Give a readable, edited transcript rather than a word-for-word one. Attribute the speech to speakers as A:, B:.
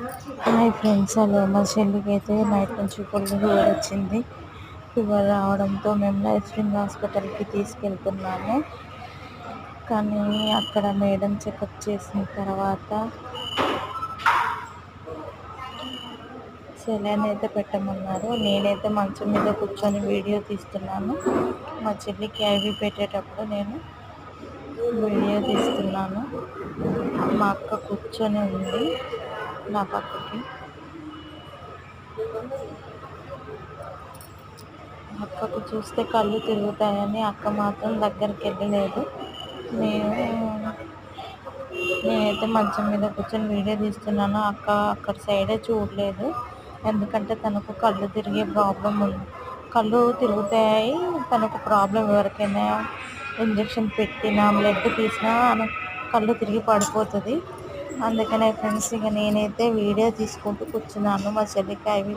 A: Hi friends, hello. మా చెల్లికి అయితే నైట్ నుంచి ఫుల్ ఫీవర్ వచ్చింది. ఫీవర్ రావడంతో మేము లైఫ్ స్ట్రింగ్ హాస్పిటల్కి తీసుకెళ్తున్నాము. కానీ అక్కడ మేడం చెకప్ చేసిన తర్వాత సెలైన్ అయితే పెట్టమన్నారు. నేనైతే మంచం మీద కూర్చొని వీడియో తీస్తున్నాను. మా చెల్లికి ఐవి పెట్టేటప్పుడు నేను వీడియో తీస్తున్నాను. మా అక్క కూర్చొని ఉంది నా పక్కకి. అక్కకు చూస్తే కళ్ళు తిరుగుతాయని అక్క మాత్రం దగ్గరికి వెళ్ళలేదు. నేనైతే మంచం మీద కూర్చొని వీడియో తీస్తున్నాను. అక్క అక్కడ సైడే చూడలేదు. ఎందుకంటే తనకు కళ్ళు తిరిగే ప్రాబ్లం ఉంది. కళ్ళు తిరుగుతాయి, తనకు ప్రాబ్లం. ఎవరికైనా ఇంజెక్షన్ పెట్టినా బ్లడ్ తీసినా కళ్ళు తిరిగి పడిపోతుంది. అందుకనే ఫ్రెండ్స్, ఇక నేనైతే వీడియో తీసుకుంటూ కూర్చున్నాను. మా చెల్లికి ఐవి